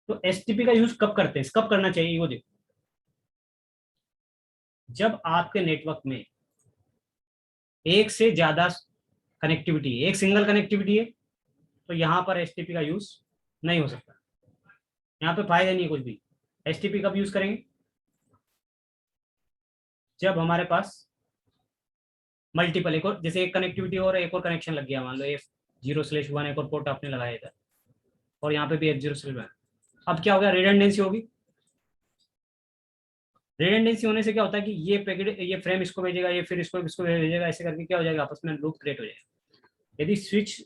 तो एसटीपी का यूज कब करते हैं, कब करना चाहिए वो देखो। जब आपके नेटवर्क में एक से ज्यादा कनेक्टिविटी है, एक सिंगल कनेक्टिविटी है, तो यहां पर एसटीपी का यूज नहीं हो सकता। यहाँ पे फायदा नहीं है कुछ भी। एसटीपी कब यूज करेंगे, जब हमारे पास मल्टीपल, एक और जैसे एक कनेक्टिविटी और एक और कनेक्शन लग गया, मान लो F0/1 एक और पोर्ट आपने लगाया था, और यहाँ पे भी F0/1। अब क्या हो गया, रिडंडेंसी होगी। रिडंडेंसी होने से क्या होता है कि ये पैकेट, ये फ्रेम इसको भेजेगा, ये फिर इसको इसको भेजेगा, ऐसे करके क्या हो जाएगा, आपस में लूप क्रिएट हो जाएगा। यदि स्विच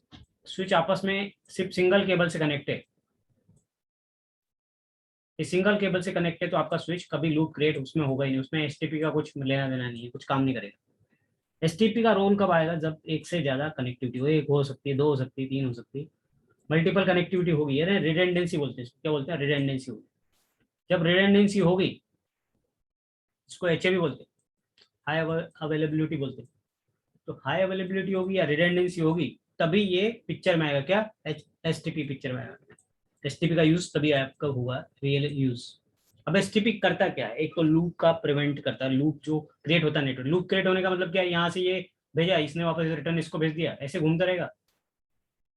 स्विच आपस में सिर्फ सिंगल केबल से कनेक्ट है, इस सिंगल केबल से कनेक्ट है, तो आपका स्विच कभी लूप क्रिएट उसमें होगा ही नहीं, उसमें एसटीपी का कुछ लेना देना नहीं है, कुछ काम नहीं करेगा। एसटीपी का रोल कब आएगा, जब एक से ज्यादा कनेक्टिविटी हो, एक हो सकती है, दो हो सकती है, तीन हो सकती है, मल्टीपल कनेक्टिविटी होगी, है ना, रिडेंडेंसी बोलते हैं, क्या बोलते हैं, रिडेंडेंसी होगी। जब रिडेंडेंसी होगी, इसको एचए बोलते हैं, हाई अवेलेबिलिटी बोलते हैं। तो हाई अवेलेबिलिटी होगी या रिडेंडेंसी होगी, तभी ये पिक्चर में आएगा, क्या, एसटीपी पिक्चर में आएगा। एसटीपी का यूज तभी आपका हुआ, रियल यूज। अब एसटीपी करता क्या है, एक तो लूप का प्रिवेंट करता है, लूप जो क्रिएट होता है नेटवर्क, लूप क्रिएट होने का मतलब क्या है, यहाँ से ये भेजा, इसने वापस रिटर्न इसको भेज दिया, ऐसे घूमता रहेगा,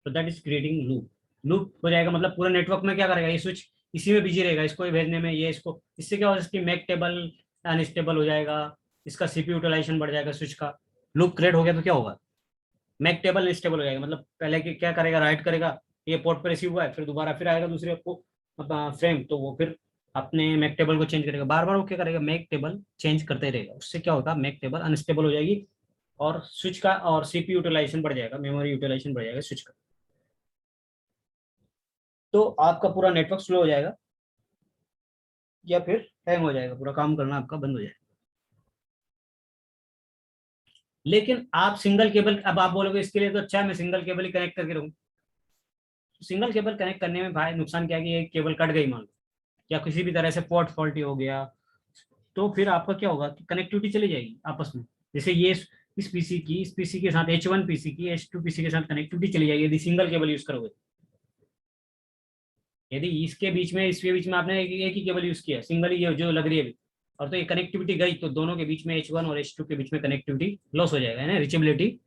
तो that is creating loop. Loop हो जाएगा मतलब पूरा नेटवर्क में क्या करेगा, ये स्विच इसी में बिजी रहेगा, इसको भेजने में, ये इसको, इससे क्या होगा, इसकी मैक टेबल अनस्टेबल हो जाएगा, इसका सीपीयू यूटिलाइजेशन बढ़ जाएगा स्विच का। लूप क्रिएट हो गया तो क्या होगा, मैक टेबल अनस्टेबल हो जाएगा, मतलब पहले क्या करेगा, राइट करेगा, ये पोर्ट पर रिसीव हुआ है, फिर दोबारा फिर आएगा दूसरे को फ्रेम, तो वो फिर अपने मैक टेबल को चेंज करेगा, बार बार वो क्या करेगा, मैक टेबल चेंज करते रहेगा, उससे क्या होगा, मैक टेबल अनस्टेबल हो जाएगी, और स्विच का और सीपीयू यूटिलाइजेशन बढ़ जाएगा, मेमोरी यूटिलाइजेशन बढ़ जाएगा स्विच का, तो आपका पूरा नेटवर्क स्लो हो जाएगा, या फिर हैंग हो जाएगा, पूरा काम करना आपका बंद हो जाएगा। लेकिन आप सिंगल केबल, अब आप बोलोगे इसके लिए तो अच्छा है मैं सिंगल केबल ही कनेक्ट करके रहूँ। सिंगल केबल कनेक्ट करने में भाई नुकसान क्या है कि एक केबल कट गई मान लो, या किसी भी तरह से पोर्ट फॉल्टी हो गया, तो फिर आपका क्या होगा कि कनेक्टिविटी चली जाएगी आपस में। जैसे ये इस पीसी की, इस पीसी के साथ H1 पीसी की H2 पीसी के साथ कनेक्टिविटी चली जाएगी, यदि सिंगल केबल यूज करोगे। यदि इसके बीच में, इसके बीच में आपने एक ही केबल यूज किया, सिंगल ही जो लग रही है अभी, और तो ये कनेक्टिविटी गई, तो दोनों के बीच में H1 और H2 के बीच में कनेक्टिविटी लॉस हो जाएगा, है ना, रिचेबिलिटी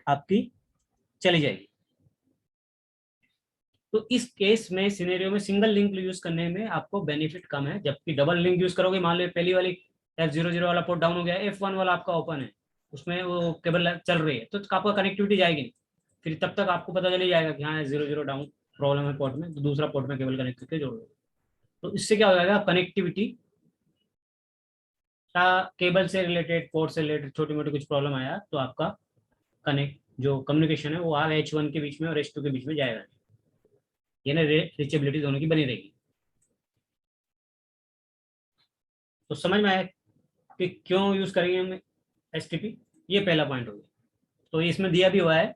आपकी चली जाएगी। तो इस केस में, सिनेरियो में, सिंगल लिंक यूज करने में आपको बेनिफिट कम है, जबकि डबल लिंक यूज करोगे, मान लो पहली वाली F00 वाला पोर्ट डाउन हो गया, F1 वाला आपका ओपन है, उसमें वो केबल चल रही है, तो आपका कनेक्टिविटी जाएगी नहीं, फिर तब तक आपको पता चल ही जाएगा कि हाँ 00 डाउन प्रॉब्लम है पोर्ट में, तो दूसरा पोर्ट में केबल कनेक्ट करके जोड़ दो। तो इससे क्या हो जाएगा, कनेक्टिविटी का, केबल से रिलेटेड, पोर्ट से रिलेटेड छोटी मोटी कुछ प्रॉब्लम आया, तो आपका कनेक्ट जो कम्युनिकेशन है वो आप H1 के बीच में और H2 के बीच में जाएगा, यानी रिचेबिलिटी दोनों की बनी रहेगी। तो समझ में आया कि क्यों यूज करेंगे हम एसटीपी, ये पहला पॉइंट हो गया। तो इसमें दिया भी हुआ है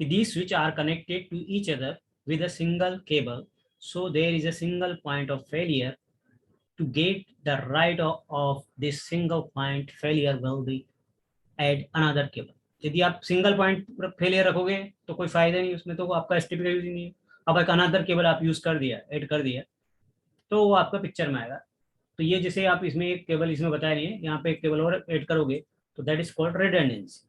कि the switch are connected to each other with a single cable, so there is a single point of failure, to get the right of this single point failure will be add another cable। यदि आप single point failure रखोगे तो कोई फायदा नहीं उसमें, तो वो आपका एसटीपी का यूज ही नहीं है। अब एक अनदर केबल आप यूज कर दिया, ऐड कर दिया, तो वो आपका पिक्चर में आएगा। तो ये जैसे आप इसमें एक केबल इसमें बताया नहीं है, यहाँ पे एक केबल और ऐड करोगे, तो दैट इज कॉल्ड रिडंडेंसी।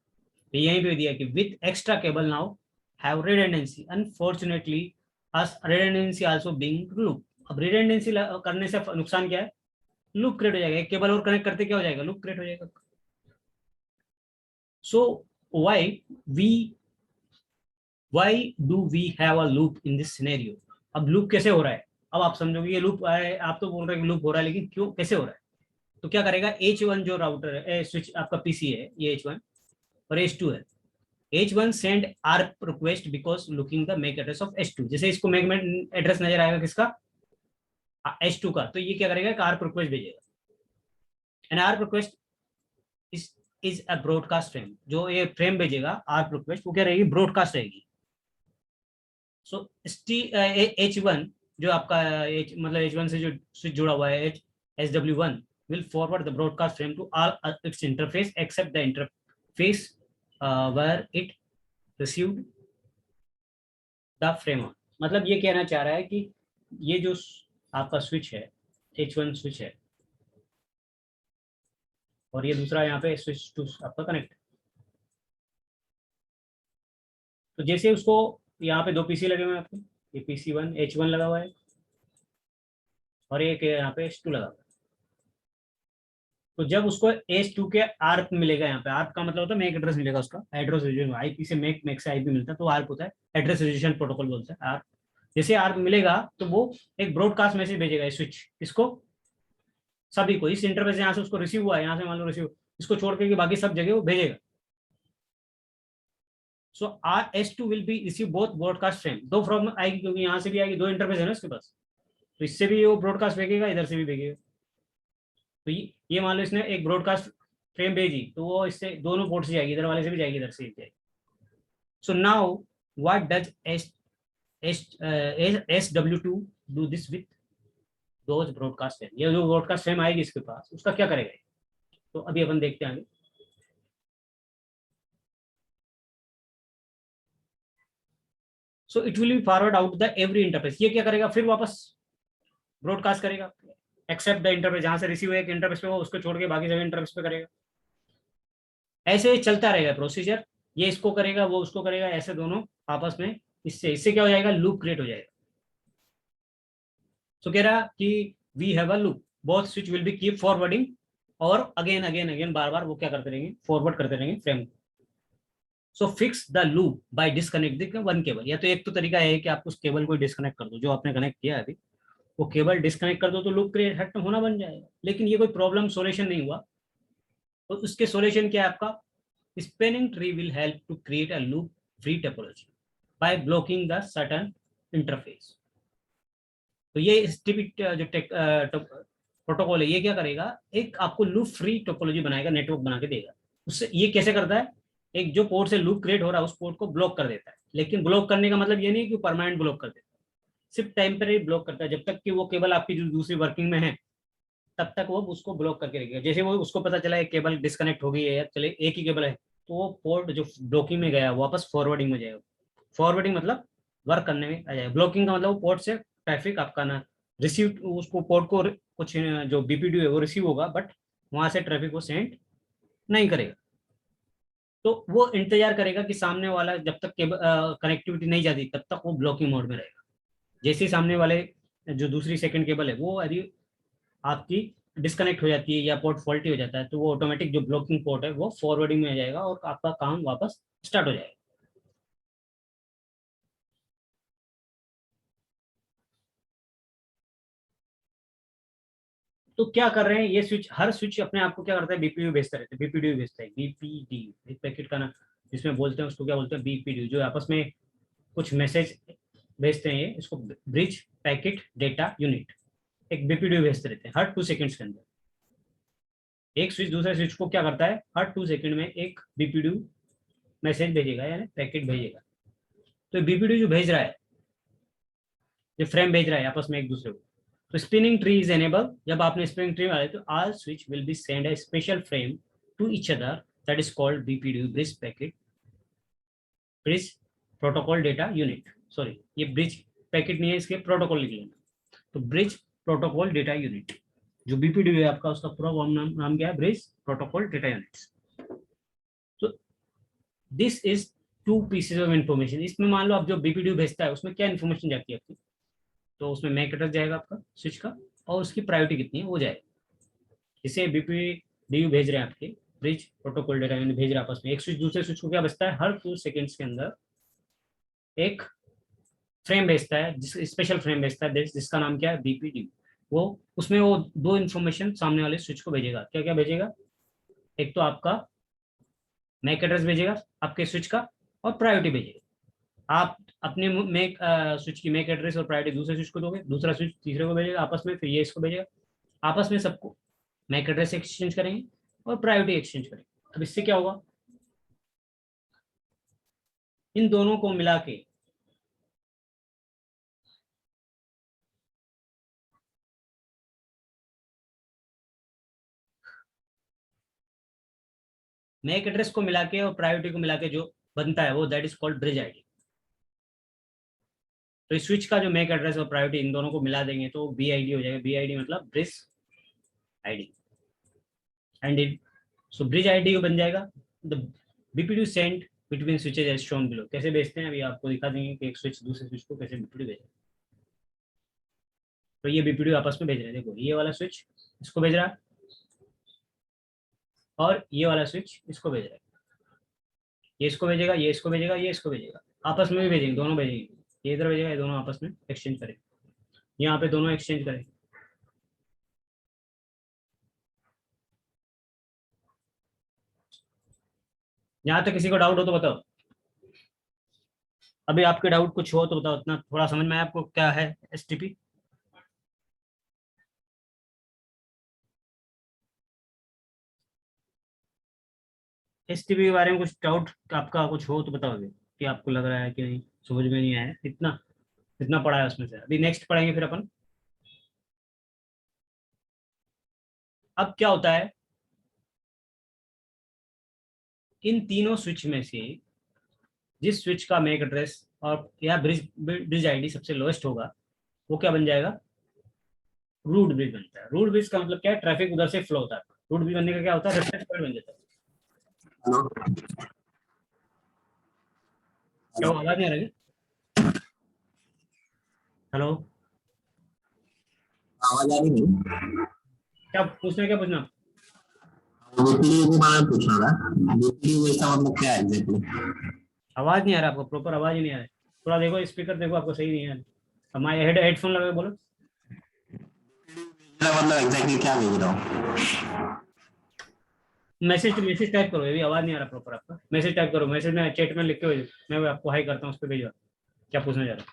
तो यहीं पे दिया कि with extra cable now have redundancy, unfortunately us redundancy also being loop. अब रिडंडेंसी करने से नुकसान क्या है, लूप क्रिएट हो जाएगा, एक केबल और कनेक्ट करते क्या हो जाएगा, लूप क्रिएट हो जाएगा। So why we why do we have a loop in this scenario. अब लूप कैसे हो रहा है, अब आप समझोगे ये लूप है, आप तो बोल रहे हैं कि लूप हो रहा है, लेकिन क्यों, कैसे हो रहा है। तो क्या करेगा, H1 जो राउटर है, स्विच आपका पीसी है, ये H1 और H2 है। H1 send ARP request because looking the MAC address of H2, जैसे इसको मैक एड्रेस नजर आएगा किसका, H2 का, तो ये क्या करेगा, ARP रिक्वेस्ट भेजेगा। And ARP request is a broadcast frame, जो ये फ्रेम भेजेगा ARP रिक्वेस्ट, वो क्या रहेगी, ब्रॉडकास्ट रहेगी। सो H1 जो आपका मतलब H1 से जो स्विच जुड़ा हुआ है, SW1 will forward the broadcast frame to all its interface except the interface where it received the frame on. मतलब ये कहना चाह रहा है कि ये जो आपका स्विच है H1 स्विच है, और ये दूसरा यहाँ पे स्विच टू आपका कनेक्ट। तो जैसे उसको यहाँ पे दो पीसी लगे हुए हैं आपके, ये PC1 H1 लगा हुआ है, और एक यहाँ पे H2 लगा हुआ है। तो जब उसको H2 के आर्प मिलेगा, यहाँ पे आर्प का मतलब होता है मैक एड्रेस मिलेगा, उसका एड्रेस रेजोल्यूशन, आईपी से मैक, मैक से आईपी मिलता है तो आर्प होता है, एड्रेस रेजोल्यूशन प्रोटोकॉल बोलते हैं आर्प। जैसे आर्प मिलेगा तो वो एक ब्रॉडकास्ट मैसेज भेजेगा स्विच, इसको सभी को, इस इंटरफेस यहाँ से उसको रिसीव हुआ है, यहाँ से मान लो रिसीव, इसको छोड़ के बाकी सब जगह वो भेजेगा। सो S2 will be receive both broadcast frame, दो फ्रेम आएगी क्योंकि यहाँ से भी आएगी, दो इंटरफेस है ना उसके पास, तो इससे भी वो ब्रॉडकास्ट भेजेगा, इधर से भी भेजेगा। तो ये मान लो इसने एक ब्रॉडकास्ट फ्रेम भेजी तो वो इससे दोनों पोर्ट से जाएगी, इधर वाले से भी जाएगी, इधर से भी जाएगी। So now what does SW2 do this with those broadcast frame, ये जो ब्रॉडकास्ट फ्रेम आएगी इसके पास उसका क्या करेगा, तो अभी अपन देखते हैं आगे। So it will be forward out the every interface, ये क्या करेगा फिर वापस ब्रॉडकास्ट करेगा, एक्सेप्ट द इंटरफेस, जहां से रिसीव एक इंटरफेस पे वो उसको छोड़ के बाकी सभी इंटरफेस पे करेगा। ऐसे चलता रहेगा प्रोसीजर, ये इसको करेगा वो उसको करेगा, ऐसे दोनों आपस में, इससे इससे क्या हो जाएगा, लूप क्रिएट हो जाएगा। तो कह रहा कि we have a loop, both switch will be keep forwarding, और अगेन अगेन अगेन बार बार वो क्या करते रहेंगे, फॉरवर्ड करते रहेंगे frame. So fix the loop by disconnecting one cable, या तो एक तो तरीका है कि आप उस केबल को डिस्कनेक्ट कर दो जो आपने कनेक्ट किया है अभी, वो केबल डिस्कनेक्ट कर दो तो लूप क्रिएट हट होना बन जाएगा। लेकिन ये कोई प्रॉब्लम सोल्यूशन नहीं हुआ, तो उसके सोल्यूशन क्या है आपका, spanning tree will help to create a loop free topology by blocking the certain interface. तो ये टिपिक जो प्रोटोकॉल है, ये क्या करेगा, एक आपको लूप फ्री टोपोलॉजी बनाएगा, नेटवर्क बना के देगा। उससे ये कैसे करता है, एक जो पोर्ट से लूप क्रिएट हो रहा है उस पोर्ट को ब्लॉक कर देता है, लेकिन ब्लॉक करने का मतलब ये नहीं कि परमानेंट ब्लॉक कर देता है, सिर्फ टेम्परेरी ब्लॉक करता है, जब तक कि वो केबल आपकी जो दूसरी वर्किंग में है तब तक वो उसको ब्लॉक करके रखेगा। जैसे वो उसको पता चला है केबल डिस्कनेक्ट हो गई है, या चले एक ही केबल है, तो वो पोर्ट जो ब्लॉकिंग में गया वापस फॉरवर्डिंग में जाएगा। फॉरवर्डिंग मतलब वर्क करने में आ जाएगा, ब्लॉकिंग का मतलब वो पोर्ट से ट्रैफिक आपका ना रिसीव, उसको पोर्ट को कुछ जो बीपीडी है वो रिसीव होगा, बट वहां से ट्रैफिक वो सेंड नहीं करेगा। तो वो इंतजार करेगा कि सामने वाला जब तक केबल कनेक्टिविटी नहीं जाती तब तक वो ब्लॉकिंग मोड में रहेगा। जैसे ही सामने वाले जो दूसरी सेकंड केबल है वो यदि आपकी डिस्कनेक्ट हो जाती है या पोर्ट फॉल्टी हो जाता है, तो वो ऑटोमेटिक जो ब्लॉकिंग पोर्ट है वो फॉरवर्डिंग में आ जाएगा और आपका काम वापस स्टार्ट हो जाएगा। तो क्या कर रहे हैं ये स्विच, हर स्विच अपने आप को क्या करता है, बीपीयू भेजता रहता है, बीपीडीयू भेजता है, बीपीडी एक पैकेट का ना जिसमें बोलते हैं उसको क्या बोलते हैं, बीपीडीयू, जो आपस में कुछ मैसेज भेजते हैं, ये इसको ब्रिज पैकेट डेटा यूनिट, एक बीपीडीयू भेजते रहते हैं हर 2 सेकंड्स के अंदर। एक स्विच दूसरे स्विच को क्या करता है, हर 2 सेकंड में एक बीपीडीयू मैसेज भेजेगा, यानी पैकेट भेजेगा। तो बीपीडीयू जो भेज रहा है, जो फ्रेम भेज रहा है आपस में एक दूसरे को, तो स्पिनिंग ट्री इज एनेबल, जब आपने स्पिनिंग ट्री वाले तो all switch will be send a special frame to each other, that is called BPDU, bridge packet, bridge protocol data unit. Sorry, ये ब्रिज पैकेट नहीं है, इसके प्रोटोकॉल लिख लेना। तो ब्रिज प्रोटोकॉल डेटा यूनिट जो बीपीडीयू है आपका, उसका पूरा नाम क्या है, ब्रिज प्रोटोकॉल डेटा यूनिट। तो this is two pieces of information, इसमें मान लो आप जो बीपीडीयू भेजता है उसमें क्या इन्फॉर्मेशन जाती है आपकी, तो उसमें मैक एड्रेस जाएगा आपका स्विच का, और उसकी प्रायोरिटी कितनी है वो जाएगा। इसे बीपीडीयू भेज रहे हैं आपके, ब्रिज प्रोटोकॉल डेटा यूनिट भेज रहे हैं आपस में, एक स्विच दूसरे स्विच को क्या बचता है, हर 2 सेकंड्स के अंदर एक फ्रेम भेजता है, जिस स्पेशल फ्रेम भेजता है जिसका नाम क्या है, बीपीडी। वो उसमें वो दो इन्फॉर्मेशन सामने वाले स्विच को भेजेगा, क्या क्या भेजेगा, एक तो आपका मैक एड्रेस भेजेगा आपके स्विच का, और प्रायोरिटी भेजेगा। आप अपने मैक स्विच की मैक एड्रेस और प्रायोरिटी दूसरे स्विच को दोगे, दूसरा स्विच तीसरे को भेजेगा आपस में, फिर ये इसको भेजेगा, आपस में सबको मैक एड्रेस एक्सचेंज करेंगे और प्रायोरिटी एक्सचेंज करेंगे। अब इससे क्या होगा, इन दोनों को मिला के मैक एड्रेस को मिला के और प्रायोरिटी को मिला के जो बनता है वो that is called bridge ID. तो इस स्विच का जो मैक एड्रेस और प्रायोरिटी इन दोनों को मिला देंगे तो BID हो जाएगा। BID मतलब bridge ID and it, so bridge ID बन जाएगा the BPD sent between switches as shown below. कैसे भेजते हैं अभी आपको दिखा देंगे कि एक स्विच दूसरे स्विच को कैसे BPD भेजेगा। तो ये BPD आपस में भेज रहे हैं, देखो ये वाला स्विच इसको भेज रहा है और ये वाला स्विच इसको भेज रहा है। ये इसको भेजेगा, ये इसको भेजेगा, ये इसको भेजेगा, आपस में भी भेजेंगे, दोनों भेजेंगे, ये इधर भेजेगा, ये दोनों आपस में एक्सचेंज करेंगे, यहाँ पे दोनों एक्सचेंज करेंगे। यहाँ तक किसी को डाउट हो तो बताओ, अभी आपके डाउट कुछ हो तो बताओ, इतना थोड़ा समझ में आया आपको क्या है STP। STP के बारे में कुछ डाउट आपका कुछ हो तो बताओ अभी, कि आपको लग रहा है कि नहीं समझ में नहीं आया, इतना इतना पढ़ा है उसमें से। अभी नेक्स्ट पढ़ेंगे फिर अपन। अब क्या होता है, इन तीनों स्विच में से जिस स्विच का मैक एड्रेस और या ब्रिज ब्रिज ID सबसे लोएस्ट होगा वो क्या बन जाएगा, रूट ब्रिज बनता है। रूट ब्रिज का मतलब क्या है, ट्रैफिक उधर से फ्लो होता है। रूट ब्रिज बनने का क्या होता है, रेफरेंस पॉइंट बन जाता है। हेलो क्या हेलो वो आवाज नहीं आ रही? हेलो, आवाज आ रही नहीं। क्या पूछना है, क्या पूछना? बीपीडी के बारे में पूछना था। बीपीडी वैसा मतलब क्या है एग्जैक्टली? आवाज नहीं आ रहा आपको, प्रॉपर आवाज ही नहीं आ रहा है। थोड़ा देखो स्पीकर, देखो आपको सही नहीं है। हमारे हेडफोन लगा के बोलो। मेरा मतलब एग्जैक्टली क्या भेज रहा हूँ? मैसेज टाइप करो, ये भी आवाज नहीं आ रहा प्रॉपर आपका। मैसेज टाइप करो, मैसेज में चैट में लिख के भेजो, मैं आपको हाई करता हूँ, उस पर भेजो क्या पूछना चाह रहा हूँ।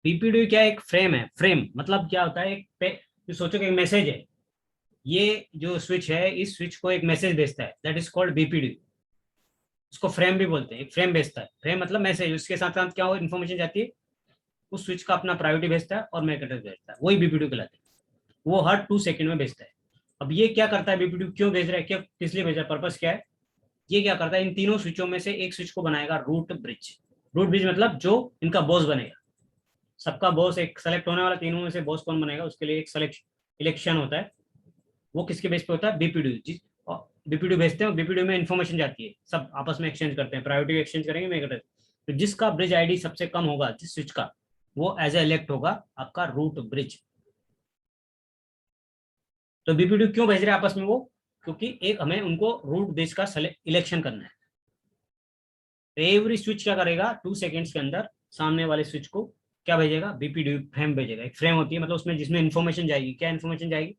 BPD क्या है, एक फ्रेम है। फ्रेम मतलब क्या होता है, जो सोचो कि एक मैसेज है, ये जो स्विच है इस स्विच को एक मैसेज भेजता है, दैट इज कॉल्ड BPD। उसको फ्रेम भी बोलते हैं, एक फ्रेम भेजता है। फ्रेम मतलब मैसेज, उसके साथ साथ क्या हो, इन्फॉर्मेशन जाती है, उस स्विच का अपना प्रायोरिटी भेजता है और मैक एड्रेस भेजता है, वही BPD कहलाता है। वो हर 2 सेकंड में भेजता है। अब ये क्या करता है, BPD क्यों भेज रहा है, क्या किस लिए भेज रहा है, पर्पस क्या है? ये क्या करता है, इन तीनों स्विचों में से एक स्विच को बनाएगा रूट ब्रिज। रूट ब्रिज मतलब जो इनका बॉस बनेगा, सबका बॉस एक सेलेक्ट होने वाला, तीनों में से बॉस कौन बनेगा उसके लिए एक सिलेक्शन इलेक्शन होता है। वो किसके बेस पे होता है, BPD। BPD भेजते हैं, BPD में इन्फॉर्मेशन जाती है, सब आपस में एक्सचेंज करते हैं, प्रायोरिटी एक्सचेंज करेंगे मैक एड्रेस। तो जिसका ब्रिज ID सबसे कम होगा जिस स्विच का, वो एज ए इलेक्ट होगा आपका रूट ब्रिज। तो BPD क्यों भेज रहे हैं आपस में वो, क्योंकि एक हमें उनको रूट ब्रिज का इलेक्शन करना है। तो एवरी स्विच क्या करेगा, 2 सेकेंड्स के अंदर सामने वाले स्विच को क्या भेजेगा, BPD फ्रेम भेजेगा। एक फ्रेम होती है मतलब उसमें जिसमें इन्फॉर्मेशन जाएगी, क्या इन्फॉर्मेशन जाएगी,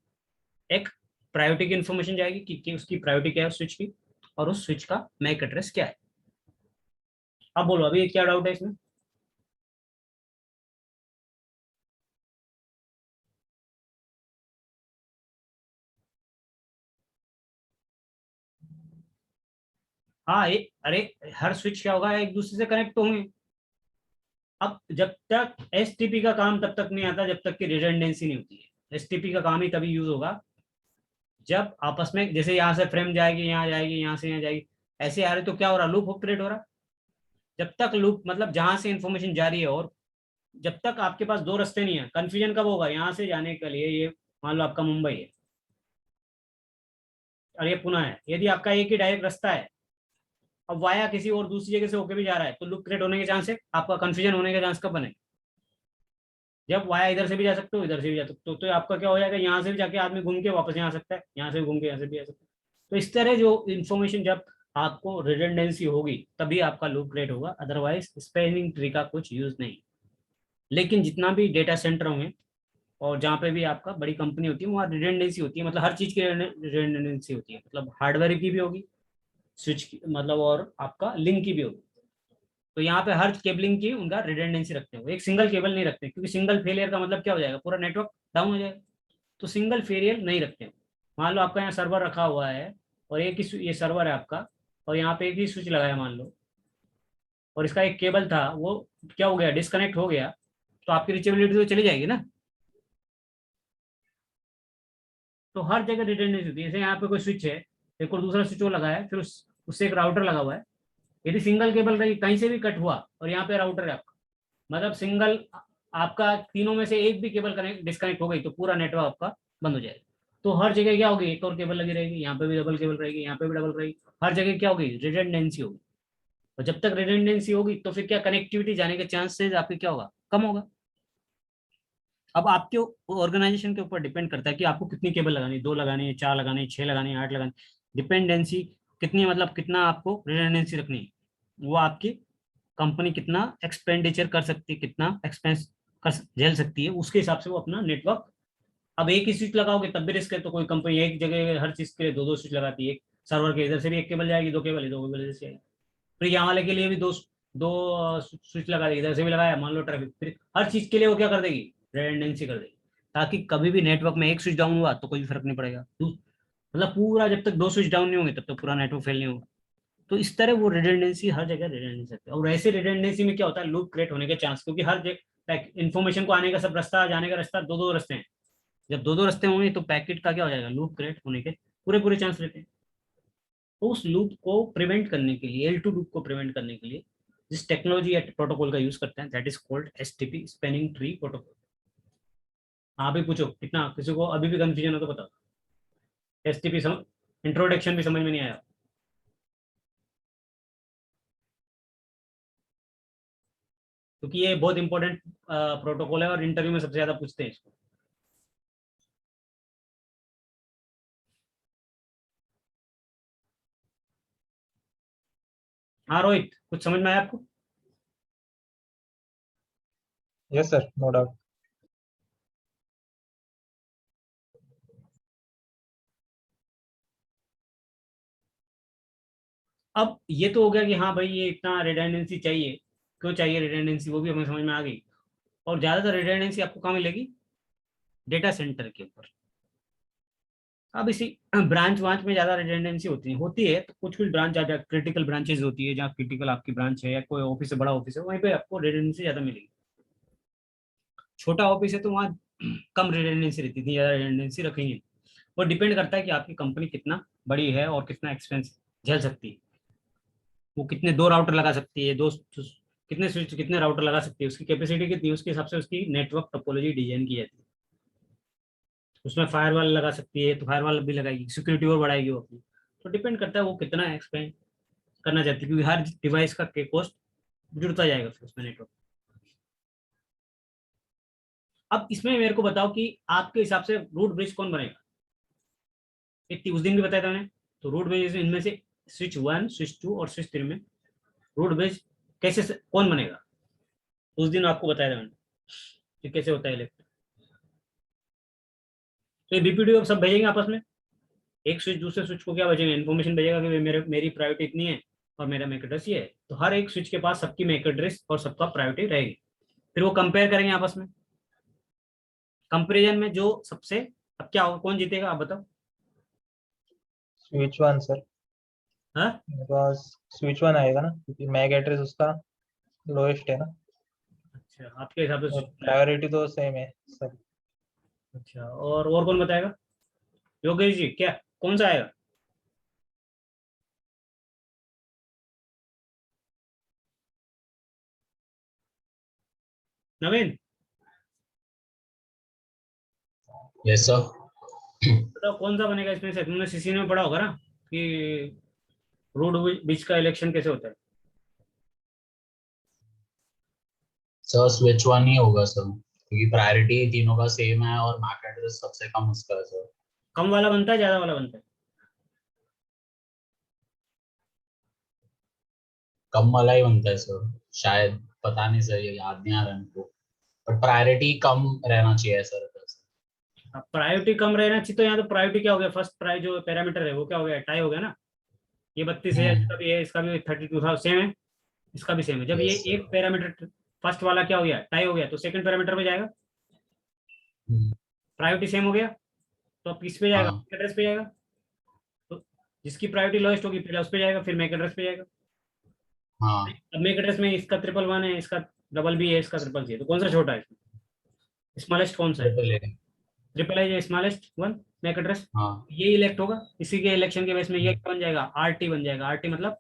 एक प्रायोरिटी की इन्फॉर्मेशन जाएगी कि उसकी प्रायोरिटी क्या है उस स्विच की, और उस स्विच का मैक एड्रेस क्या है। अब बोलो अभी क्या डाउट है इसमें? हाँ अरे हर स्विच क्या होगा, एक दूसरे से कनेक्ट तो होंगे। अब जब तक STP का काम तब तक नहीं आता जब तक कि रिडंडेंसी नहीं होती है। STP का काम ही तभी यूज होगा जब आपस में, जैसे यहाँ से फ्रेम जाएगी, यहाँ जाएगी, यहाँ से यहाँ जाएगी, ऐसे आ रहे तो क्या हो रहा, लूप क्रिएट हो रहा। जब तक लूप मतलब जहां से इंफॉर्मेशन जा रही है, और जब तक आपके पास दो रास्ते नहीं है, कंफ्यूजन कब होगा, यहाँ से जाने के लिए ये मान लो आपका मुंबई है और ये पुणे है, यदि आपका एक ही डायरेक्ट रास्ता है, अब वाया किसी और दूसरी जगह से होकर भी जा रहा है, तो लूप क्रिएट होने के चांस है, आपका कंफ्यूजन होने के चांस कब बने, जब वाया इधर से भी जा सकते हो इधर से भी जा सकते हो, तो आपका क्या हो जाएगा, यहाँ से भी जाके आदमी घूम के वापस यहाँ आ सकता है, यहाँ से भी घूम के यहाँ से भी आ सकता है। तो इस तरह जो इन्फॉर्मेशन जब आपको रिडंडेंसी होगी तभी आपका लूप क्रिएट होगा, अदरवाइज स्पैनिंग ट्री का कुछ यूज नहीं। लेकिन जितना भी डेटा सेंटर होंगे और जहाँ पे भी आपका बड़ी कंपनी होती है वहाँ रिडंडेंसी होती है, मतलब हर चीज की रिडंडेंसी होती है, मतलब हार्डवेयर की भी होगी, स्विच की मतलब, और आपका लिंक की भी होगी। तो यहाँ पे हर केबलिंग की उनका रिडंडेंसी रखते हैं, एक सिंगल केबल नहीं रखते, क्योंकि सिंगल फेलियर का मतलब क्या हो जाएगा, पूरा नेटवर्क डाउन हो जाएगा। तो सिंगल फेलियर नहीं रखते। मान लो आपका यहाँ सर्वर रखा हुआ है और एक ही ये सर्वर है आपका, और यहाँ पे एक ही स्विच लगाया मान लो, और इसका एक केबल था वो क्या हो गया, डिस्कनेक्ट हो गया, तो आपकी रिचेबिलिटी तो चली जाएगी ना। तो हर जगह रिडंडेंसी होती है। जैसे यहाँ पे कोई स्विच है, एक और दूसरा स्विच वो लगा है, फिर उससे एक राउटर लगा हुआ है। यदि सिंगल केबल रही कहीं से भी कट हुआ और यहाँ पे राउटर है आपका, मतलब सिंगल आपका तीनों में से एक भी केबल कनेक्ट डिस्कनेक्ट हो गई तो पूरा नेटवर्क आपका बंद हो जाएगा। तो हर जगह क्या होगी, एक और केबल लगी रहेगी, यहाँ पे भी डबल केबल रहेगी, यहाँ पे भी डबल रहेगी, हर जगह क्या होगी, रिडंडेंसी होगी। और जब तक रिडंडेंसी होगी तो फिर क्या कनेक्टिविटी जाने के चांसेस आपके क्या होगा, कम होगा। अब आपके ऑर्गेनाइजेशन के ऊपर डिपेंड करता है कि आपको कितनी केबल लगानी है, 2 लगानी है, 4 लगानी है, 6 लगानी है, 8 लगानी है। डिपेंडेंसी कितनी, मतलब कितना आपको रिडंडेंसी रखनी है, वो आपकी कंपनी कितना एक्सपेंडिचर कर सकती है, कितना एक्सपेंस कर झेल सकती है, उसके हिसाब से वो अपना नेटवर्क। अब एक ही स्विच लगाओगे तब भी रिस्क है, तो कोई कंपनी एक जगह हर चीज के लिए 2-2 स्विच लगाती है। एक सर्वर के इधर से भी एक केबल जाएगी, 2 केबल, 2 केबल इधर से आएगी। फिर यहाँ वाले के लिए भी दो दो स्विच लगा देगी, इधर से भी लगाया, मान लो ट्रैफिक, फिर हर चीज के लिए वो क्या कर देगी, रेडंडेंसी कर देगी, ताकि कभी भी नेटवर्क में एक स्विच डाउन हुआ तो कोई भी फर्क नहीं पड़ेगा। मतलब पूरा जब तक 2 स्विच डाउन नहीं होंगे तब तक पूरा नेटवर्क फेल नहीं होगा। तो इस तरह वो रिडंडेंसी हर जगह रिडंडेंसी है। और ऐसे रिडंडेंसी में क्या होता है, लूप क्रिएट होने के चांस, क्योंकि हर जगह इन्फॉर्मेशन को आने का सब रास्ता, जाने का रास्ता, 2-2 रास्ते हैं। जब 2-2 रास्ते होंगे तो पैकेट का क्या हो जाएगा, लूप क्रिएट होने के पूरे पूरे चांस रहते हैं। तो उस लूप को प्रिवेंट करने के लिए, L2 लूप को प्रिवेंट करने के लिए जिस टेक्नोलॉजी या प्रोटोकॉल का यूज करते हैं, that is called STP, spanning tree protocol. आप भी पूछो, कितना किसी को अभी भी कंफ्यूजन हो तो बताओ। एसटीपी इंट्रोडक्शन भी समझ में नहीं आया? क्योंकि ये बहुत इंपॉर्टेंट प्रोटोकॉल है और इंटरव्यू में सबसे ज्यादा पूछते हैं इसको। हाँ रोहित, कुछ समझ में आया आपको? Yes, sir. No doubt. अब ये तो हो गया कि हाँ भाई ये इतना रिडंडेंसी चाहिए, क्यों चाहिए रिडंडेंसी, वो भी हमें समझ में आ गई। और ज्यादातर रिडंडेंसी आपको कहाँ मिलेगी, डेटा सेंटर के ऊपर। अब इसी ब्रांच वांच में ज्यादा रिडंडेंसी होती है तो कुछ कुछ ब्रांच ज्यादा क्रिटिकल ब्रांचेस होती है, जहाँ क्रिटिकल आपकी ब्रांच है या कोई ऑफिस है, बड़ा ऑफिस है, वहीं पे आपको रिडंडेंसी ज्यादा मिलेगी। छोटा ऑफिस है तो वहाँ कम रिडंडेंसी रहती थी, ज्यादा रिडंडेंसी रखेंगे। वो डिपेंड करता है कि आपकी कंपनी कितना बड़ी है और कितना एक्सपेंस झेल सकती है। वो कितने 2 राउटर लगा सकती है, कितने स्विच, कितने राउटर लगा सकती है, उसकी कैपेसिटी कितनी है, उसके हिसाब से उसकी नेटवर्क टोपोलॉजी डिजाइन की जाती है। उसमें फायरवॉल लगा सकती है तो फायरवॉल भी लगाएगी, सिक्योरिटी और बढ़ाएगी वो अपनी। तो डिपेंड करता है वो कितना एक्सपेंड करना चाहती है, क्योंकि हर डिवाइस का कॉस्ट जुड़ता जाएगा फिर उसमें नेटवर्क। अब इसमें मेरे को बताओ कि आपके हिसाब से रूट ब्रिज कौन बनेगा। इतनी उस दिन भी बताया था मैंने। तो रूट ब्रिज इनमें से स्विच 1, स्विच 2 और स्विच 3 में रूट ब्रिज कौन बनेगा, उस दिन आपको बताया था मैंने कि कैसे होता है इलेक्ट्रिक। तो ये बीपीडीओ सब भेजेंगे आपस में, एक स्विच दूसरे स्विच को क्या भेजेंगे, इन्फॉर्मेशन भेजेगा कि मेरी प्रायोरिटी इतनी है और मेरा मैक एड्रेस ये है। तो हर एक स्विच के पास सबकी मैक एड्रेस और सबका प्रायोरिटी रहेगी। फिर वो कंपेयर करेंगे आपस में। कंपेरिजन में जो सबसे, अब क्या होगा, कौन जीतेगा आप बताओ? Switch one, sir. हाँ Because switch one आएगा ना, क्योंकि मैक एड्रेस उसका लोएस्ट है ना, अच्छा, आपके हिसाब से और switch है। प्रायोरिटी तो सेम है सर। अच्छा, और कौन बताएगा? योगेश जी, क्या कौन सा आएगा? नवीन यस सर। बताओ कौन सा बनेगा इसमें से? तुमने सीसी में पढ़ा होगा ना कि रोड बीच का इलेक्शन कैसे होता है। सर स्विच वन ही होगा सर, क्योंकि प्रायोरिटी तीनों का सेम है और मैक एड्रेस सबसे कम उसका है सर। कम वाला बनता है, ज्यादा वाला बनता है? कम वाला ही बनता है सर शायद, पता नहीं सर, ये याद नहीं आ रहा हमको, बट प्रायोरिटी कम रहना चाहिए सर। अब प्रायोरिटी कम रहना चाहिए, तो यहाँ तो प्रायोरिटी क्या हो गया, फर्स्ट प्राइस जो पैरामीटर है वो क्या हो गया, टाई हो गया ना। ये 32 है, इसका भी है, इसका भी 32 था, सेम है, इसका भी सेम है। जब ये यस सर। एक पैरामीटर फर्स्ट वाला क्या हो गया, टाई हो गया, तो सेकंड पैरामीटर में जाएगा, प्रायोरिटी सेम हो गया, तो अब किस पे जाएगा, हाँ एड्रेस पे जाएगा। तो जिसकी प्रायोरिटी लोएस्ट होगी पहले उस पे जाएगा, फिर मैक एड्रेस पे जाएगा। हाँ। अब मैक एड्रेस में इसका 111 है, इसका डबल बी है, इसका 3C है, तो कौन सा छोटा है इसमें, स्मॉलेस्ट कौन सा है? Triple a. Triple i smallest one MAC address, हाँ ये इलेक्ट होगा, इसी के इलेक्शन के बेस में ये क्या बन जाएगा, आरटी बन जाएगा, आरटी मतलब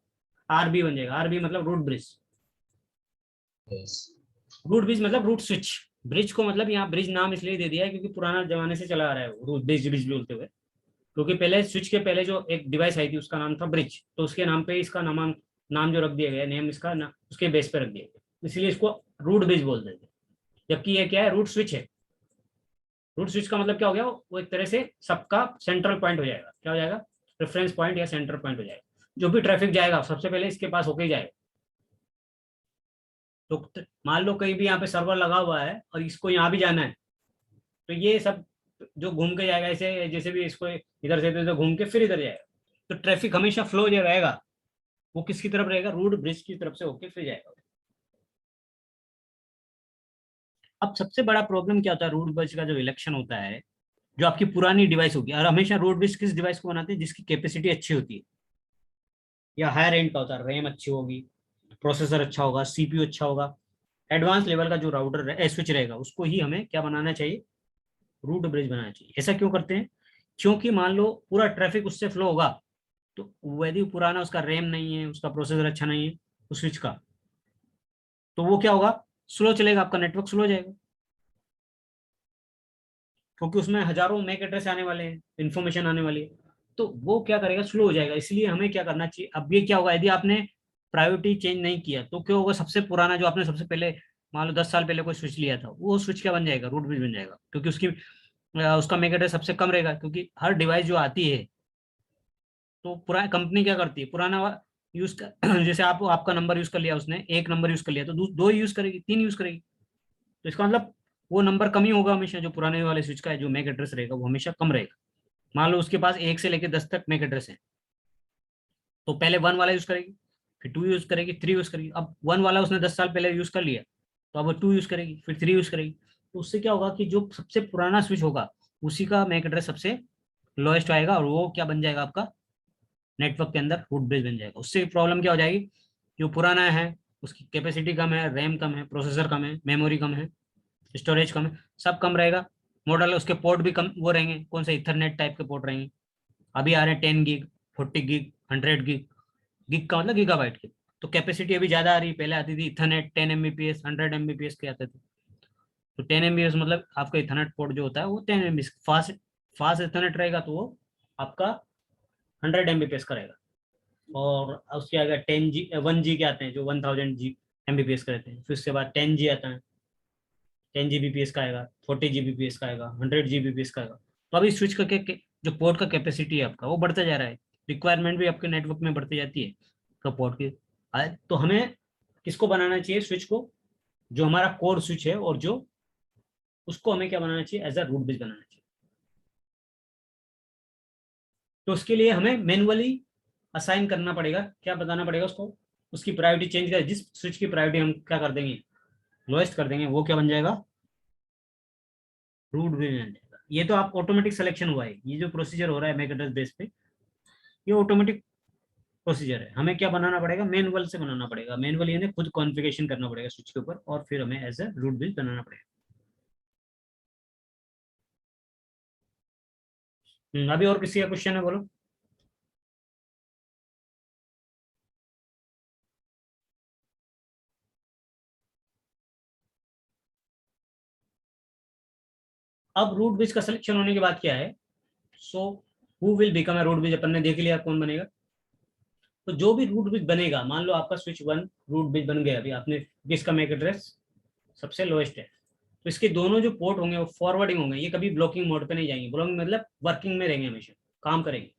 आरबी बन जाएगा, आरबी मतलब root bridge, yes root bridge मतलब रूट स्विच, ब्रिज को मतलब यहाँ ब्रिज नाम इसलिए दे दिया है क्योंकि पुराना जमाने से चला आ रहा है रूट ब्रिज ब्रिज बोलते हुए, क्योंकि पहले स्विच के पहले जो एक डिवाइस आई थी उसका नाम था ब्रिज, तो उसके नाम पे इसका नाम जो रख दिया गया नेम इसका ना, उसके बेस पे रख दिया गया, इसलिए इसको रूट ब्रिज बोलते थे। जबकि ये क्या है, रूट स्विच है। रूट स्विच का मतलब क्या हो गया, वो एक तरह से सबका सेंट्रल पॉइंट हो जाएगा, क्या हो जाएगा, रेफरेंस पॉइंट या सेंटर पॉइंट हो जाएगा, जो भी ट्रैफिक जाएगा सबसे पहले इसके पास होके ही जाएगा। तो मान लो कहीं भी यहाँ पे सर्वर लगा हुआ है और इसको यहाँ भी जाना है, तो ये सब जो घूम के जाएगा, ऐसे जैसे भी इसको इधर से इधर घूम के फिर इधर जाएगा, तो ट्रैफिक हमेशा फ्लो जो रहेगा वो किसकी तरफ रहेगा, रूट ब्रिज की तरफ से होके फिर जाएगा। अब सबसे बड़ा प्रॉब्लम क्या होता है रूट ब्रिज का जो इलेक्शन होता है, जो आपकी पुरानी डिवाइस होगी, और हमेशा रूट ब्रिज किस डिवाइस को बनाते हैं, जिसकी कैपेसिटी अच्छी होती है या हायर एंड का होता है, रैम अच्छी होगी, प्रोसेसर अच्छा होगा, सीपीयू अच्छा होगा, एडवांस लेवल का जो राउटर स्विच रहेगा उसको ही हमें क्या बनाना चाहिए, रूट ब्रिज बनाना चाहिए। ऐसा क्यों करते हैं, क्योंकि मान लो पूरा ट्रैफिक उससे फ्लो होगा, तो यदि पुराना उसका रैम नहीं है, उसका प्रोसेसर अच्छा नहीं है उस स्विच का, तो वो क्या होगा, स्लो चलेगा, आपका नेटवर्क स्लो जाएगा, क्योंकि उसमें हजारों मैक एड्रेस आने वाले हैं, इन्फॉर्मेशन आने वाली है, तो वो क्या करेगा, स्लो हो जाएगा। इसलिए हमें क्या करना चाहिए, अब ये क्या होगा, यदि आपने प्रायोरिटी चेंज नहीं किया तो क्या होगा, सबसे पुराना जो आपने सबसे पहले मान लो 10 साल पहले कोई स्विच लिया था, वो स्विच क्या बन जाएगा, रूट ब्रिज बन जाएगा, क्योंकि उसका मैक एड्रेस सबसे कम रहेगा, क्योंकि हर डिवाइस जो आती है, तो पुरानी कंपनी क्या करती है, पुराना यूज कर जैसे आप आपका नंबर यूज कर लिया उसने, एक नंबर यूज कर लिया तो दो यूज करेगी, तीन यूज करेगी, तो इसका मतलब वो नंबर कम ही होगा हमेशा, जो पुराने वाले स्विच का है जो मैक एड्रेस रहेगा वो हमेशा कम रहेगा। मान लो उसके पास 1 से लेकर 10 तक मैक एड्रेस है, तो पहले 1 वाला यूज करेगी, फिर 2 यूज करेगी, 3 यूज करेगी, अब 1 वाला उसने 10 साल पहले यूज कर लिया, तो अब वो 2 यूज करेगी, फिर 3 यूज करेगी, तो उससे क्या होगा कि जो सबसे पुराना स्विच होगा उसी का मैक एड्रेस सबसे लोएस्ट आएगा, और वो क्या बन जाएगा, आपका नेटवर्क के अंदर रूट ब्रिज बन जाएगा। उससे प्रॉब्लम क्या हो जाएगी, जो पुराना है उसकी कैपेसिटी कम है, रैम कम है, प्रोसेसर कम है, मेमोरी कम है, स्टोरेज कम है, सब कम रहेगा, मॉडल उसके पोर्ट भी कम वो रहेंगे, कौन से इथरनेट टाइप के पोर्ट रहेंगे, अभी आ रहे हैं 10 गिग, 40 गिग, 100 गिग, गिग का मतलब गीगाबाइट की, तो कैपेसिटी अभी ज्यादा आ रही है, पहले आती थी इथरनेट 10 Mbps 100 Mbps के आते थे, तो 10 Mbps मतलब आपका इथरनेट पोर्ट जो होता है वो 10 Mbps फास्ट फास्ट इथरनेट रहेगा, तो वो आपका 100 Mbps का रहेगा, और उसके आगे 10G 1G के आते हैं जो 1000 Mbps का रहते हैं, फिर उसके बाद 10G आता है, 10 Gbps का आएगा, 40 Gbps का आएगा, 100 Gbps का आएगा, तो अभी स्विच करके जो पोर्ट का कैपेसिटी है आपका वो बढ़ता जा रहा है, रिक्वायरमेंट भी आपके नेटवर्क में बढ़ती जाती है, तो पोर्ट की तो हमें किसको बनाना चाहिए, स्विच को, जो हमारा कोर स्विच है, और जो उसको हमें क्या बनाना चाहिए, एज अ रूट ब्रिज बनाना चाहिए। तो उसके लिए हमें मैनुअली असाइन करना पड़ेगा, क्या बताना पड़ेगा उसको, उसकी प्रायोरिटी चेंज कर, जिस स्विच की प्रायोरिटी हम क्या कर देंगे, लोएस्ट कर देंगे, वो क्या बन जाएगा, रूट ब्रिज बन जाएगा। ये तो आप ऑटोमेटिक सिलेक्शन हुआ है, ये जो प्रोसीजर हो रहा है मैक एड्रेस बेस पे, ये ऑटोमेटिक प्रोसीजर है, हमें क्या बनाना पड़ेगा, मैनुअल से बनाना पड़ेगा, मैनुअली यानी खुद कॉन्फ़िगरेशन करना पड़ेगा स्विच के ऊपर, और फिर हमें एज अ रूट ब्रिज बनाना पड़ेगा। अभी और किसी का क्वेश्चन है, बोलो। अब रूट ब्रिज का सिलेक्शन होने के बाद क्या है, so who will become a root bridge, अपन ने देख लिया कौन बनेगा, तो जो भी रूट ब्रिज बनेगा, मान लो आपका स्विच 1 रूट ब्रिज बन गया, अभी आपने किसका मैक एड्रेस सबसे लोएस्ट है, तो इसके दोनों जो पोर्ट होंगे वो फॉरवर्डिंग होंगे, ये कभी ब्लॉकिंग मोड पे नहीं जाएंगे, ब्लॉकिंग मतलब वर्किंग में रहेंगे, हमेशा काम करेंगे।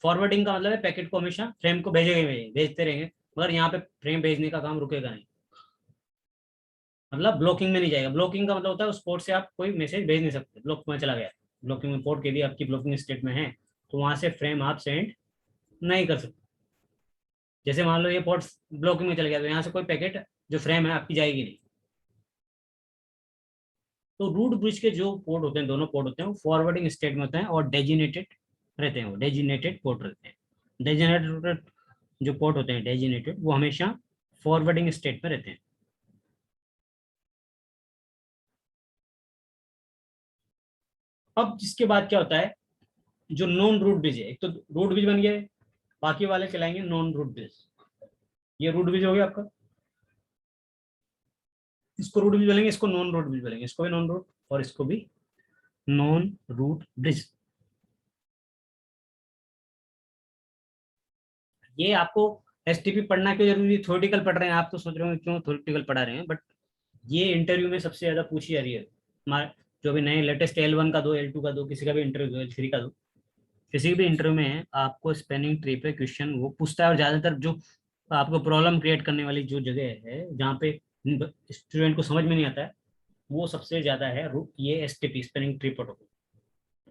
फॉरवर्डिंग का मतलब है पैकेट को हमेशा फ्रेम को भेजते रहेंगे, मगर यहाँ पे फ्रेम भेजने का काम रुकेगा नहीं, मतलब ब्लॉकिंग में नहीं जाएगा। ब्लॉकिंग का मतलब होता है उस पोर्ट से आप कोई मैसेज भेज नहीं सकते, ब्लॉक में चला गया, ब्लॉकिंग में पोर्ट के लिए आपकी ब्लॉकिंग स्टेट में है, तो वहां से फ्रेम आप सेंड नहीं कर सकते। जैसे मान लो ये पोर्ट ब्लॉकिंग में चला गया, तो यहाँ से कोई पैकेट जो फ्रेम है आपकी जाएगी नहीं। तो रूट ब्रिज के जो पोर्ट होते हैं, दोनों पोर्ट होते हैं, वो फॉरवर्डिंग स्टेट में होते हैं और डेजिनेटेड रहते हैं, वो डेजिनेटेड पोर्ट रहते हैं। डेजिनेटेड जो पोर्ट होते हैं डेजिनेटेड, वो हमेशा फॉरवर्डिंग स्टेट में रहते हैं। अब जिसके बाद क्या होता है, जो नॉन रूट ब्रिज है, एक तो रूट ब्रिज बन गया, बाकी वाले कहलाएंगे नॉन रूट ब्रिज। ये रूट ब्रिज हो गया आपका, इसको रूट ब्रिज बोलेंगे, इसको नॉन रूट ब्रिज बोलेंगे, इसको भी नॉन रूट और इसको भी नॉन रूट ब्रिज। ये आपको एसटीपी पढ़ना क्यों जरूरी है? थ्योरेटिकल पढ़ रहे हैं आप तो सोच रहे हो क्यों थ्योरेटिकल पढ़ा रहे हैं, बट ये इंटरव्यू में सबसे ज्यादा पूछी जा रही है। हमारे जो भी नए लेटेस्ट L1 का दो, L2 का दो, किसी का भी इंटरव्यू, L3 का दो, किसी भी इंटरव्यू में आपको स्पेनिंग ट्री पे क्वेश्चन वो पूछता है। और ज्यादातर जो आपको प्रॉब्लम क्रिएट करने वाली जो जगह है जहाँ पे स्टूडेंट को समझ में नहीं आता है, वो सबसे ज्यादा है ये एसटीपी स्पेनिंग ट्री प्रोटोकॉल।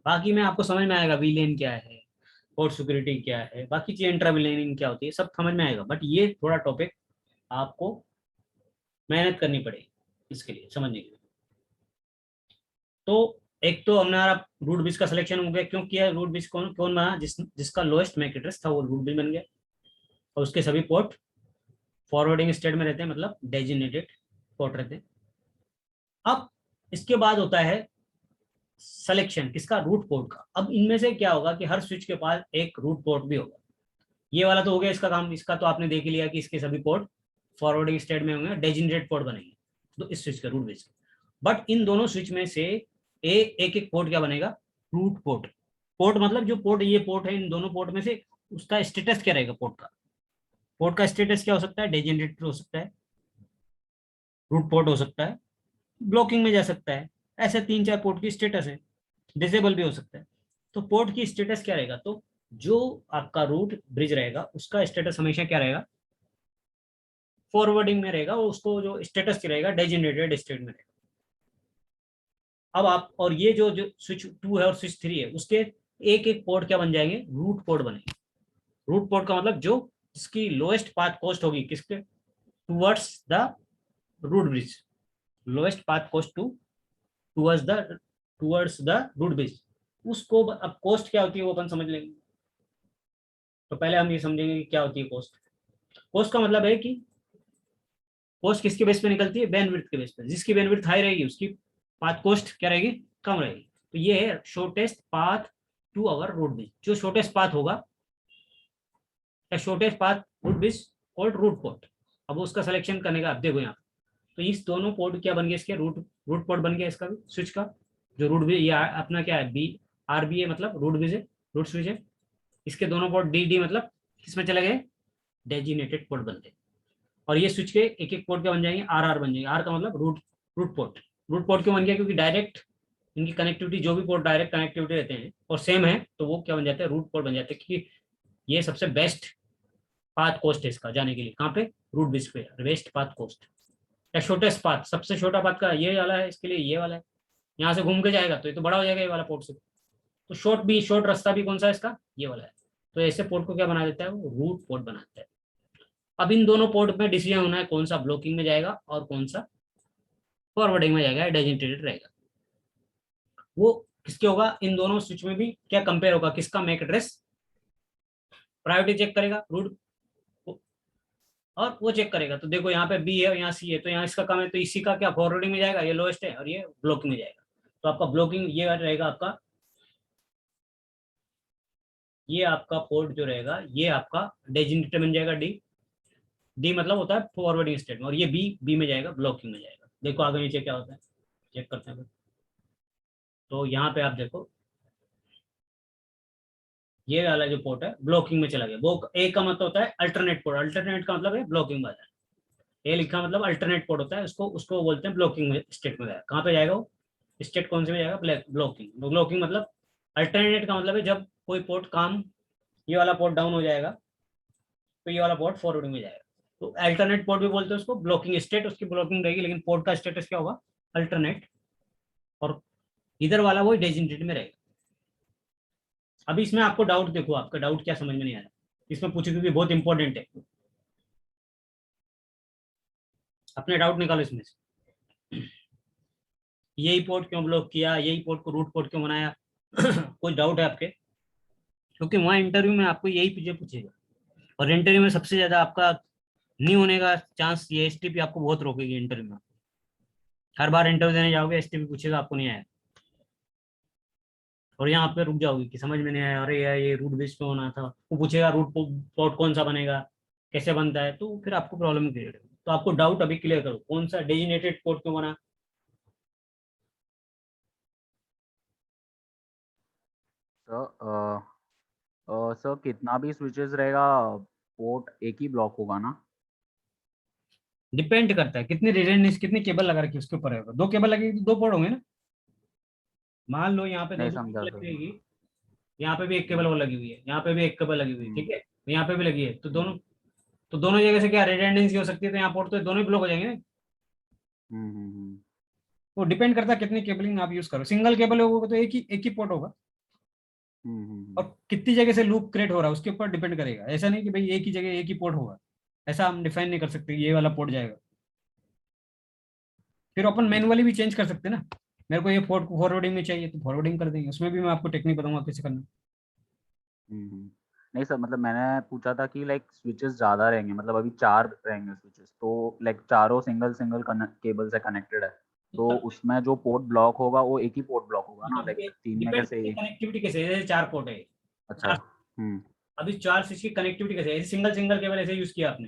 बाकी में आपको समझ में आएगा वीलेन क्या है, पोर्ट सिक्योरिटी क्या है, बाकी चीज इंट्राविलेनिंग क्या होती है, सब समझ में आएगा। बट ये थोड़ा टॉपिक आपको मेहनत करनी पड़ेगी इसके लिए समझने के लिए। तो एक तो हमारा रूट ब्रिज का सिलेक्शन हो गया। क्यों किया रूट ब्रिज? कौन कौन बना? जिसका लोएस्ट मैक एड्रेस था वो रूट ब्रिज बन गया, और उसके सभी पोर्ट फॉरवर्डिंग स्टेट में रहते हैं, मतलब डेजिग्नेटेड पोर्ट रहते हैं। अब इसके बाद होता है सिलेक्शन किसका? रूट पोर्ट का। अब इनमें से क्या होगा कि हर स्विच के पास एक रूट पोर्ट भी होगा। ये वाला तो हो गया इसका काम, इसका तो आपने देख ही लिया कि इसके सभी पोर्ट फॉरवर्डिंग स्टेट में होंगे, डेजिग्नेटेड पोर्ट बनेंगे तो इस स्विच का रूट बेस। बट इन दोनों स्विच में से एक एक पोर्ट क्या बनेगा? Root port. पोर्ट मतलब जो पोर्ट, ये पोर्ट है, इन दोनों पोर्ट में से उसका स्टेटस क्या रहेगा? पोर्ट का, पोर्ट का स्टेटस क्या हो सकता है? डेजिग्नेटेड हो सकता है, रूट पोर्ट हो सकता है, ब्लॉकिंग में जा सकता है। ऐसे 3-4 पोर्ट की स्टेटस है, डिसेबल भी हो सकता है। तो पोर्ट की स्टेटस क्या रहेगा? तो जो आपका रूट ब्रिज रहेगा उसका स्टेटस हमेशा क्या रहेगा? फॉरवर्डिंग में रहेगा, और उसको जो स्टेटस रहेगा डेजिग्नेटेड स्टेट में रहेगा। अब आप, और ये जो जो स्विच 2 है और स्विच 3 है, उसके एक एक पोर्ट क्या बन जाएंगे? रूट पोर्ट बनेंगे। रूट पोर्ट का मतलब जो इसकी लोएस्ट पाथ कॉस्ट होगी किसके? Towards the root bridge, lowest path cost towards the root bridge, उसको अब कॉस्ट क्या होती है वो अपन समझ लेंगे। तो पहले हम ये समझेंगे कि क्या होती है कॉस्ट। कॉस्ट का मतलब है कि कॉस्ट किसके बेस पे निकलती है? बैंडविड्थ के बेस पे। जिसकी बैंडविड्थ हाई रहेगी उसकी पाथ कॉस्ट क्या रहेगी? कम रहेगी। तो ये है shortest path to our root bridge. जो शॉर्टेस्ट पाथ होगा, shortest path root bridge called root port. अब उसका सिलेक्शन करने का आप देखो यहाँ, तो इस दोनों पोर्ट क्या बन गए? इसके रूट पोर्ट बन गया इसका भी, स्विच का जो रूट ब्रिज, ये अपना क्या है? बी आर बी है, मतलब रूट ब्रिज है, रूट स्विच है। इसके दोनों पोर्ट डी डी मतलब किसमें चले गए? डेजिग्नेटेड पोर्ट बनते हैं। और ये स्विच के एक एक पोर्ट क्या बन जाएंगे? आर आर बन जाएंगे। आर का मतलब root root port. Root port क्यों बन गया? क्योंकि डायरेक्ट इनकी कनेक्टिविटी, जो भी पोर्ट डायरेक्ट कनेक्टिविटी रहते हैं और सेम है, तो वो क्या बन जाते हैं? रूट पोर्ट बन जाते हैं। क्योंकि ये सबसे बेस्ट पाथ कॉस्ट है इसका जाने के लिए। कहाँ पे? रूट ब्रिज पे बेस्ट पाथ कॉस्ट, या शॉर्टेस्ट पाथ, सबसे छोटा पाथ का ये वाला है, इसके लिए ये वाला है। यहाँ से घूम के जाएगा तो ये तो बड़ा हो जाएगा ये वाला पोर्ट से। तो शॉर्ट रास्ता भी कौन सा है इसका? ये वाला है। तो ऐसे पोर्ट को क्या बना देता है? वो रूट पोर्ट बनाता है। अब इन दोनों पोर्ट में डिसीजन होना है कौन सा ब्लॉकिंग में जाएगा और कौन सा फॉरवर्डिंग में जाएगा, डेजिग्नेटेड रहेगा। वो किसके होगा? इन दोनों स्विच में भी क्या कंपेयर होगा? किसका मैक एड्रेस? प्रायोरिटी चेक करेगा रूट, और वो चेक करेगा। तो देखो यहाँ पे बी है, यहाँ सी है, तो यहाँ इसका कम है, तो इसी का क्या फॉरवर्डिंग में जाएगा? ये लोएस्ट है, और ये ब्लॉकिंग में जाएगा। तो आपका ब्लॉकिंग ये रहेगा आपका, ये आपका पोर्ट जो रहेगा ये आपका डेजिग्नेटेड बन जाएगा डी। डी मतलब होता है फॉरवर्डिंग स्टेट में, और ये बी में जाएगा, ब्लॉकिंग में जाएगा। देखो आगे नीचे क्या होता है, चेक करते हैं। तो यहाँ पे आप देखो, ये वाला जो पोर्ट है ब्लॉकिंग में चला गया। वो ए का मतलब होता है अल्टरनेट पोर्ट, अल्टरनेट का मतलब है ब्लॉकिंग वाला। ए लिखा मतलब अल्टरनेट पोर्ट होता है, उसको बोलते हैं ब्लॉकिंग में स्टेट में गया। कहाँ पे जाएगा वो? स्टेट कौन से में जाएगा? ब्लॉकिंग। ब्लॉकिंग मतलब अल्टरनेट का मतलब है जब कोई पोर्ट काम, ये वाला पोर्ट डाउन हो जाएगा तो ये वाला पोर्ट फॉरवर्डिंग में जाएगा। तो अल्टरनेट पोर्ट भी बोलते हैं उसको। ब्लॉकिंग स्टेट उसकी ब्लॉकिंग रहेगी, लेकिन पोर्ट का स्टेटस क्या होगा? अल्टरनेट। और इधर वाला वो डेजिग्नेटेड में रहेगा। अभी इसमें आपको डाउट, देखो आपका डाउट क्या समझ में नहीं आ रहा इसमें पूछे, क्योंकि बहुत इंपॉर्टेंट है। अपने डाउट निकालो इसमें से। यही पोर्ट क्यों ब्लॉक किया? यही पोर्ट को रूट पोर्ट क्यों बनाया? कोई डाउट है आपके? क्योंकि वहाँ इंटरव्यू में आपको यही पूछेगा, और इंटरव्यू में सबसे ज्यादा आपका नहीं होने का चांस ये एसटीपी आपको बहुत रोकेगी इंटरव्यू में। हर बार इंटरव्यू देने जाओगे एसटीपी पूछेगा, आपको नहीं आया। और यहाँ पे रुक जाओगे कि समझ में नहीं आया, अरे यार ये रूट बेस पे होना था, वो पूछेगा रूट पोर्ट कौन सा बनेगा, कैसे बनता है, तो फिर आपको प्रॉब्लम क्रिएट होगी। तो आपको डाउट अभी क्लियर करो कौन सा डेजिनेटेड पोर्ट क्यों बना। सर सर कितना भी स्विचेस रहेगा पोर्ट एक ही ब्लॉक होगा ना? डिपेंड करता है कितनी रिडेंडेंसी, कितनी केबल लगा रखी है उसके ऊपर है। दो केबल लगेगी तो दो पोर्ट होंगे ना। मान लो यहाँ पे दो नहीं दो समझा केबल सर। लगेगी, यहाँ पे भी एक केबल वो लगी हुई है, यहाँ पे भी एक केबल लगी हुई है, ठीक है, यहाँ पे भी लगी है, तो दोनों जगह से क्या रिडेंडेंसी हो सकती है, तो यहाँ पोर्ट तो दोनों ही ब्लॉक हो जाएंगे ना। हम्म। वो डिपेंड करता है कितनी केबलिंग आप यूज करो। सिंगल केबल होगा तो एक ही पोर्ट होगा। और कितनी जगह से लूप क्रिएट हो रहा है उसके ऊपर डिपेंड करेगा। ऐसा नहीं कि भाई एक ही जगह एक ही पोर्ट होगा, ऐसा हम डिफाइन नहीं कर सकते ये वाला पोर्ट जाएगा। फिर अपन मैनुअली भी चेंज कर सकते हैं ना। मेरे को ये पोर्ट फॉरवर्डिंग में चाहिए तो फॉरवर्डिंग कर देंगे, उसमें भी मैं आपको टेक्निक बताऊंगा कैसे करना। नहीं सर, मतलब मैंने पूछा था कि लाइक स्विचेस ज्यादा रहेंगे, मतलब अभी 4 रहेंगे स्विचेस, तो लाइक चारों सिंगल सिंगल केबल से कनेक्टेड है, तो उसमें जो पोर्ट ब्लॉक होगा वो एक ही पोर्ट ब्लॉक होगा ना, लाइक 3 में डिपेंड कैसे? कनेक्टिविटी कैसे है, जैसे 4 पोर्ट है, अच्छा। 4, अभी 4 स्विच की कनेक्टिविटी कैसे है, सिंगल सिंगल केबल ऐसे यूज किया आपने,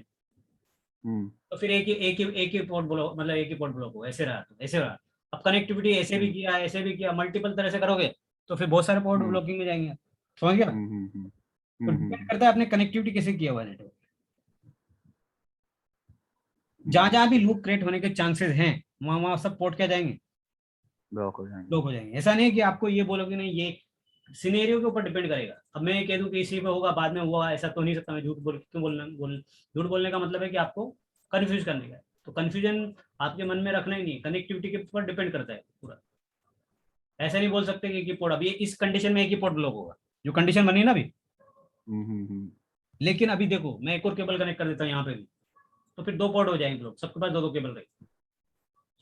तो फिर एक ही पोर्ट ब्लॉक, मतलब एक ही पोर्ट ब्लॉक हो, ऐसे रहा तो ऐसे रहा। अब कनेक्टिविटी ऐसे भी किया ऐसे भी किया, मल्टीपल तरह से करोगे तो फिर बहुत सारे पोर्ट ब्लॉकिंग में जाएंगे। समझ गया। तो डिपेंड करता है आपने कनेक्टिविटी कैसे किया हुआ है नेटवर्क। जहां जहां भी लूप क्रिएट होने के चांसेस हैं वहां वहां सब पोर्ट क्या जाएंगे, ब्लॉक हो जाएंगे। ब्लॉक हो जाएंगे। ऐसा नहीं है कि आपको ये बोलोगे नहीं, ये सिनेरियो के ऊपर डिपेंड करेगा। अब मैं ये कह दूं कि इसी पे होगा बाद में हुआ, ऐसा तो नहीं सकता। मैं झूठ बोल क्यों झूठ बोलने का मतलब है कि आपको कंफ्यूज करने का है। तो कंफ्यूजन आपके मन में रखना ही नहीं, कनेक्टिविटी के ऊपर डिपेंड करता है पूरा। ऐसा नहीं बोल सकते कि एक ही पोर्ट, अभी इस कंडीशन में एक ही पोर्ट ब्लॉक होगा, जो कंडीशन बनी है ना अभी। लेकिन अभी देखो मैं एक और केबल कनेक्ट कर देता हूँ यहाँ पे भी, तो फिर 2 पोर्ट हो जाएंगे ब्लॉक, सबके पास 2 केबल रहेगी।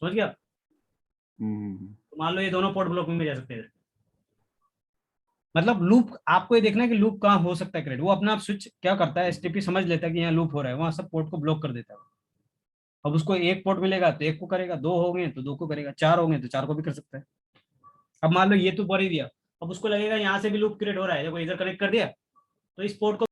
समझ गया। तो मान लो ये दोनों पोर्ट ब्लॉक में जा सकते हैं। मतलब लूप आपको ये देखना है कि लूप कहाँ हो सकता है क्रिएट। वो अपना आप स्विच क्या करता है, एसटीपी समझ लेता है कि यहाँ लूप हो रहा है, वहां सब पोर्ट को ब्लॉक कर देता है। अब उसको एक पोर्ट मिलेगा तो एक को करेगा, 2 हो गए तो 2 को करेगा, 4 हो गए तो 4 को भी कर सकता है। अब मान लो ये तो कर ही दिया, अब उसको लगेगा यहाँ से भी लूप क्रिएट हो रहा है, देखो इधर कनेक्ट कर दिया तो इस पोर्ट को